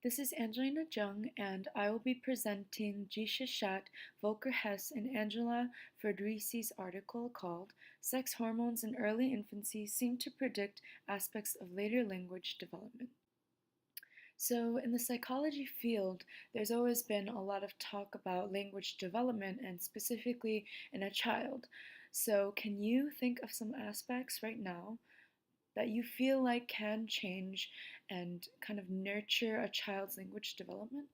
This is Angelina Jung, and I will be presenting Jisha Shat, Volker Hess, and Angela Fredrisi's article called Sex Hormones in Early Infancy Seem to Predict Aspects of Later Language Development. So, in the psychology field, there's always been a lot of talk about language development and specifically in a child. So, can you think of some aspects right now that you feel like can change and kind of nurture a child's language development?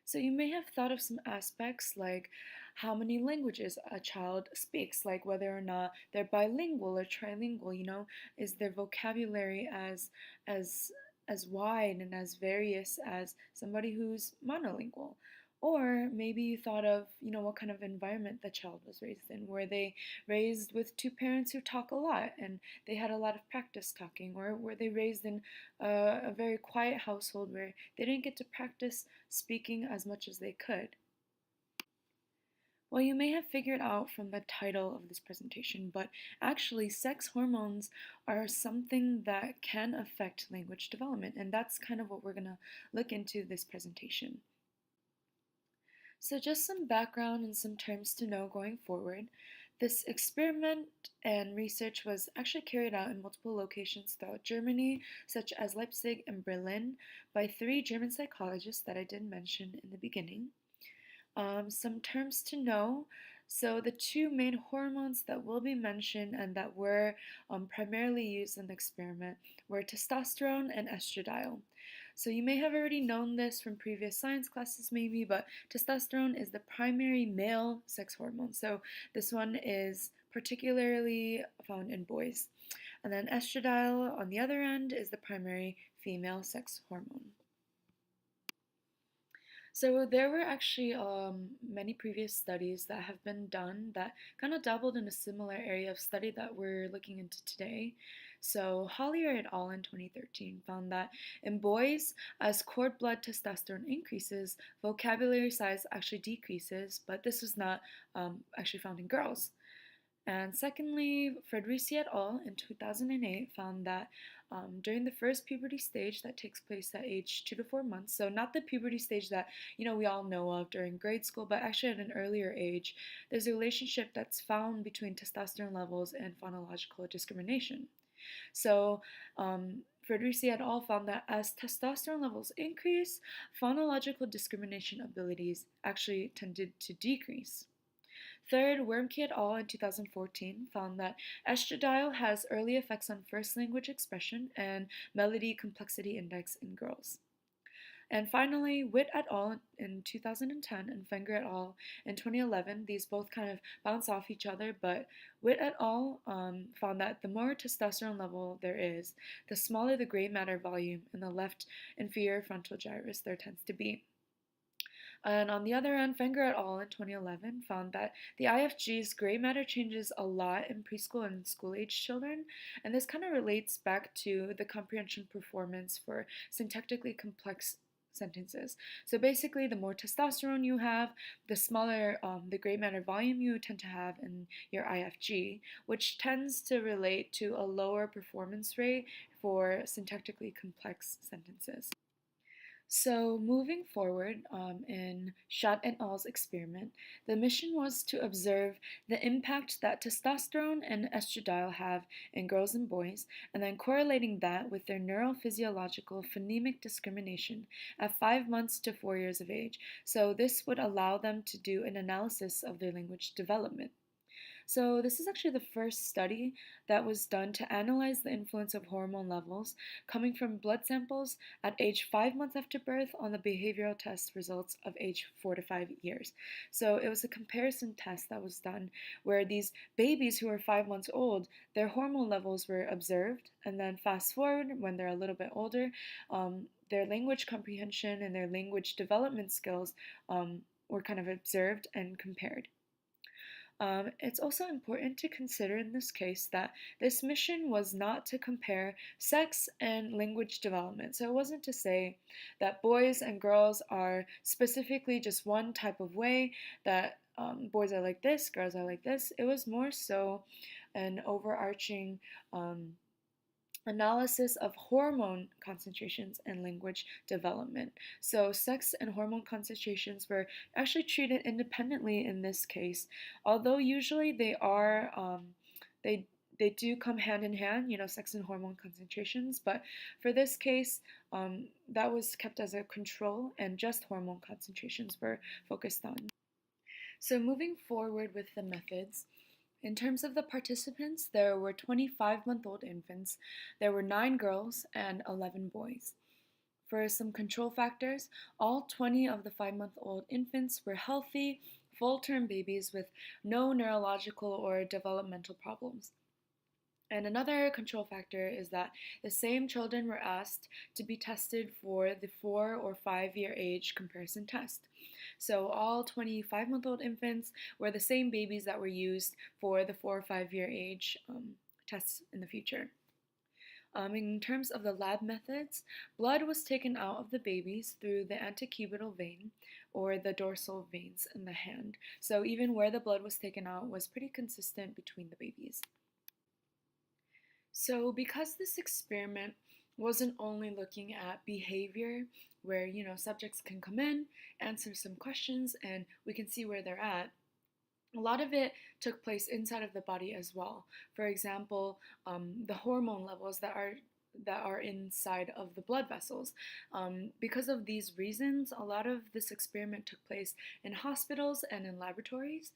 So you may have thought of some aspects like how many languages a child speaks, like whether or not they're bilingual or trilingual, is their vocabulary as as wide and as various as somebody who's monolingual? Or maybe you thought of, what kind of environment the child was raised in. Were they raised with two parents who talk a lot and they had a lot of practice talking? Or were they raised in a very quiet household where they didn't get to practice speaking as much as they could? Well, you may have figured out from the title of this presentation, but actually, sex hormones are something that can affect language development, and that's kind of what we're going to look into this presentation. So, just some background and some terms to know going forward. This experiment and research was actually carried out in multiple locations throughout Germany, such as Leipzig and Berlin, by three German psychologists that I did mention in the beginning. Some terms to know. So, the two main hormones that will be mentioned and that were primarily used in the experiment were testosterone and estradiol. So, you may have already known this from previous science classes, maybe, but testosterone is the primary male sex hormone. So, this one is particularly found in boys. And then estradiol, on the other end, is the primary female sex hormone. So there were actually many previous studies that have been done that kind of dabbled in a similar area of study that we're looking into today. So Hollier et al. In 2013 found that in boys, as cord blood testosterone increases, vocabulary size actually decreases, but this was not actually found in girls. And secondly, Fredrisi et al. In 2008 found that during the first puberty stage that takes place at age 2 to 4 months, so not the puberty stage that we all know of during grade school, but actually at an earlier age, there's a relationship that's found between testosterone levels and phonological discrimination. So Fredrisi et al. Found that as testosterone levels increase, phonological discrimination abilities actually tended to decrease. Third, Wermke et al. In 2014 found that estradiol has early effects on first language expression and melody complexity index in girls. And finally, Witt et al. In 2010 and Fenger et al. In 2011, these both kind of bounce off each other, but Witt et al. Found that the more testosterone level there is, the smaller the gray matter volume in the left inferior frontal gyrus there tends to be. And on the other end, Fenger et al. In 2011 found that the IFG's gray matter changes a lot in preschool and school-age children, and this kind of relates back to the comprehension performance for syntactically complex sentences. So basically, the more testosterone you have, the smaller the gray matter volume you tend to have in your IFG, which tends to relate to a lower performance rate for syntactically complex sentences. So, moving forward in Schadt et al.'s experiment, the mission was to observe the impact that testosterone and estradiol have in girls and boys, and then correlating that with their neurophysiological phonemic discrimination at 5 months to 4 years of age. So, this would allow them to do an analysis of their language development. So, this is actually the first study that was done to analyze the influence of hormone levels coming from blood samples at age 5 months after birth on the behavioral test results of age 4 to 5 years. So, it was a comparison test that was done where these babies who are 5 months old, their hormone levels were observed, and then fast forward when they're a little bit older, their language comprehension and their language development skills were kind of observed and compared. It's also important to consider in this case that this mission was not to compare sex and language development. So it wasn't to say that boys and girls are specifically just one type of way, that boys are like this, girls are like this. It was more so an overarching analysis of hormone concentrations and language development. So, sex and hormone concentrations were actually treated independently in this case, although usually they they do come hand in hand, sex and hormone concentrations. But for this case, that was kept as a control, and just hormone concentrations were focused on. So, moving forward with the methods, in terms of the participants, there were 25-month-old infants, there were 9 girls, and 11 boys. For some control factors, all 20 of the 5-month-old infants were healthy, full term babies with no neurological or developmental problems. And another control factor is that the same children were asked to be tested for the 4 or 5-year age comparison test. So all 25-month-old infants were the same babies that were used for the 4 or 5-year age tests in the future. In terms of the lab methods, blood was taken out of the babies through the antecubital vein or the dorsal veins in the hand. So even where the blood was taken out was pretty consistent between the babies. So, because this experiment wasn't only looking at behavior, where subjects can come in, answer some questions, and we can see where they're at, a lot of it took place inside of the body as well. For example, the hormone levels that are inside of the blood vessels. Because of these reasons, a lot of this experiment took place in hospitals and in laboratories.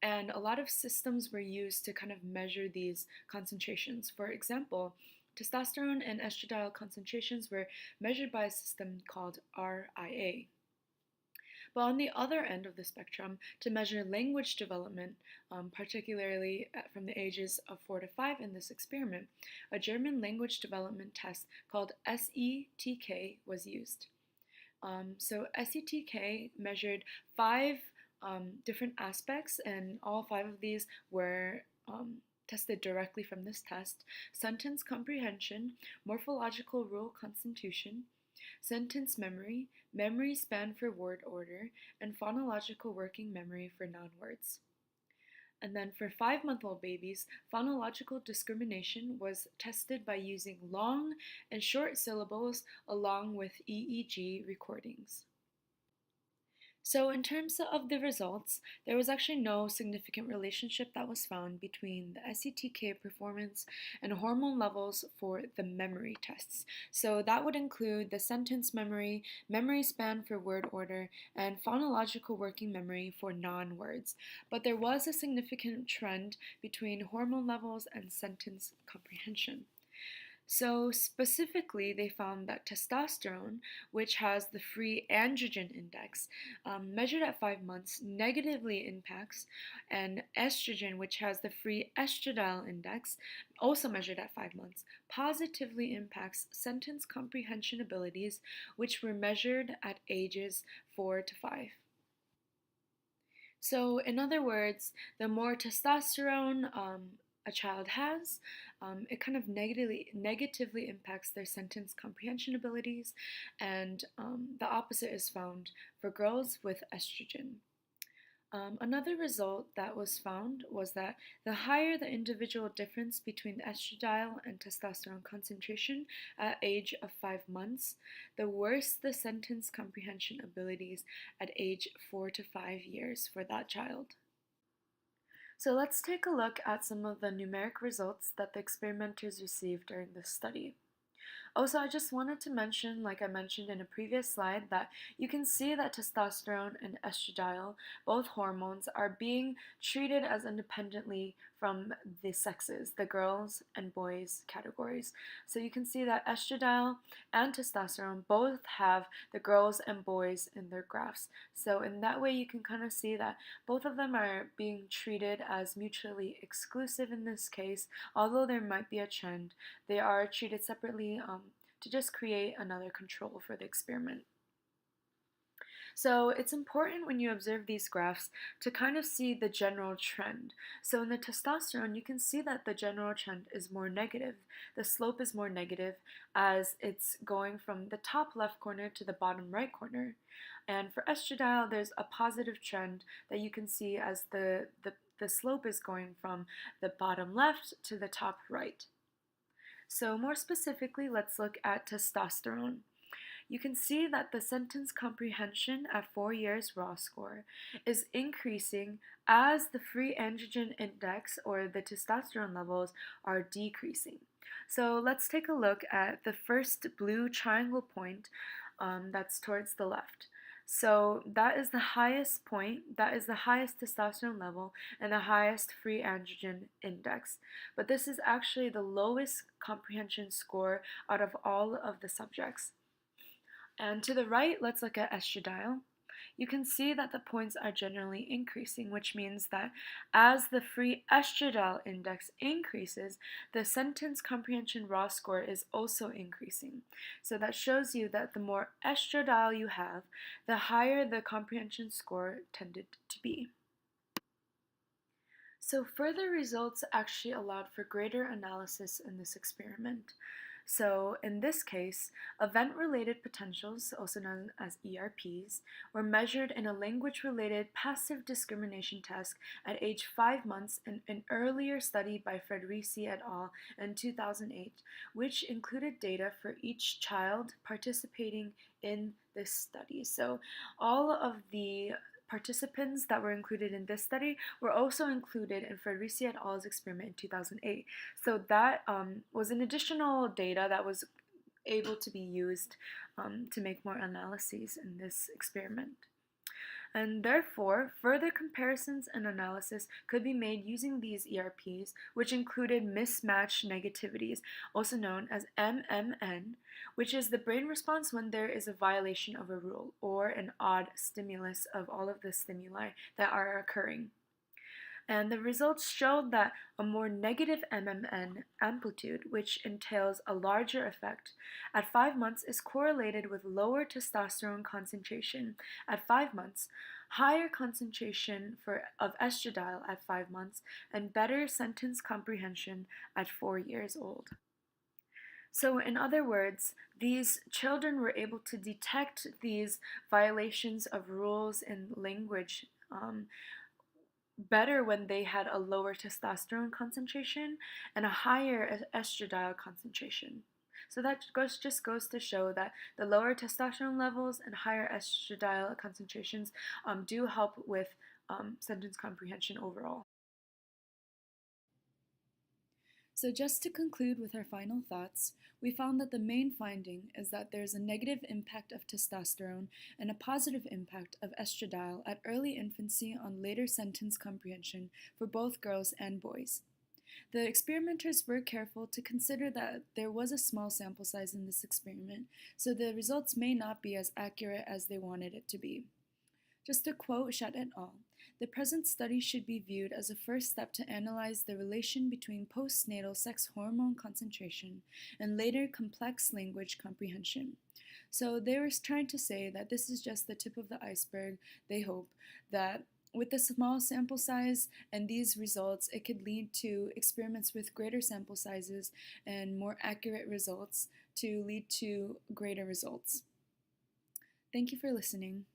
And a lot of systems were used to kind of measure these concentrations. For example, testosterone and estradiol concentrations were measured by a system called RIA. But on the other end of the spectrum, to measure language development, particularly from the ages of 4 to 5 in this experiment, a German language development test called SETK was used. So SETK measured 5 different aspects, and all 5 of these were tested directly from this test: sentence comprehension, morphological rule constitution, sentence memory, memory span for word order, and phonological working memory for noun words. And then for 5-month-old babies, phonological discrimination was tested by using long and short syllables along with EEG recordings. So, in terms of the results, there was actually no significant relationship that was found between the SETK performance and hormone levels for the memory tests. So, that would include the sentence memory, memory span for word order, and phonological working memory for non words. But there was a significant trend between hormone levels and sentence comprehension. So, specifically, they found that testosterone, which has the free androgen index, measured at 5 months, negatively impacts, and estrogen, which has the free estradiol index, also measured at 5 months, positively impacts sentence comprehension abilities, which were measured at ages 4 to 5. So, in other words, the more testosterone a child has, it kind of negatively impacts their sentence comprehension abilities, and the opposite is found for girls with estrogen. Another result that was found was that the higher the individual difference between the estradiol and testosterone concentration at age of 5 months, the worse the sentence comprehension abilities at age 4 to 5 years for that child. So let's take a look at some of the numeric results that the experimenters received during this study. Also, I just wanted to mention, like I mentioned in a previous slide, that you can see that testosterone and estradiol, both hormones, are being treated as independently from the sexes, the girls and boys categories. So you can see that estradiol and testosterone both have the girls and boys in their graphs. So in that way, you can kind of see that both of them are being treated as mutually exclusive in this case, although there might be a trend. They are treated separately to just create another control for the experiment. So it's important when you observe these graphs to kind of see the general trend. So in the testosterone, you can see that the general trend is more negative. The slope is more negative as it's going from the top left corner to the bottom right corner. And for estradiol, there's a positive trend that you can see as the slope is going from the bottom left to the top right. So more specifically, let's look at testosterone. You can see that the sentence comprehension at 4 years raw score is increasing as the free androgen index or the testosterone levels are decreasing. So let's take a look at the first blue triangle point that's towards the left. So that is the highest point, that is the highest testosterone level and the highest free androgen index. But this is actually the lowest comprehension score out of all of the subjects. And to the right, let's look at estradiol. You can see that the points are generally increasing, which means that as the free estradiol index increases, the sentence comprehension raw score is also increasing. So that shows you that the more estradiol you have, the higher the comprehension score tended to be. So further results actually allowed for greater analysis in this experiment. So in this case, event-related potentials, also known as ERPs, were measured in a language-related passive discrimination test at age 5 months in an earlier study by Frederici et al. In 2008, which included data for each child participating in this study. So all of the participants that were included in this study were also included in Frederici et al.'s experiment in 2008. So that was an additional data that was able to be used to make more analyses in this experiment. And therefore, further comparisons and analysis could be made using these ERPs, which included mismatch negativities, also known as MMN, which is the brain response when there is a violation of a rule or an odd stimulus of all of the stimuli that are occurring. And the results showed that a more negative MMN amplitude, which entails a larger effect, at 5 months is correlated with lower testosterone concentration at 5 months, higher concentration of estradiol at 5 months, and better sentence comprehension at 4 years old. So, in other words, these children were able to detect these violations of rules in language better when they had a lower testosterone concentration and a higher estradiol concentration. So that just goes to show that the lower testosterone levels and higher estradiol concentrations do help with sentence comprehension overall. So just to conclude with our final thoughts, we found that the main finding is that there is a negative impact of testosterone and a positive impact of estradiol at early infancy on later sentence comprehension for both girls and boys. The experimenters were careful to consider that there was a small sample size in this experiment, so the results may not be as accurate as they wanted it to be. Just to quote Schadt et al., the present study should be viewed as a first step to analyze the relation between postnatal sex hormone concentration and later complex language comprehension. So they were trying to say that this is just the tip of the iceberg. They hope that with the small sample size and these results, it could lead to experiments with greater sample sizes and more accurate results to lead to greater results. Thank you for listening.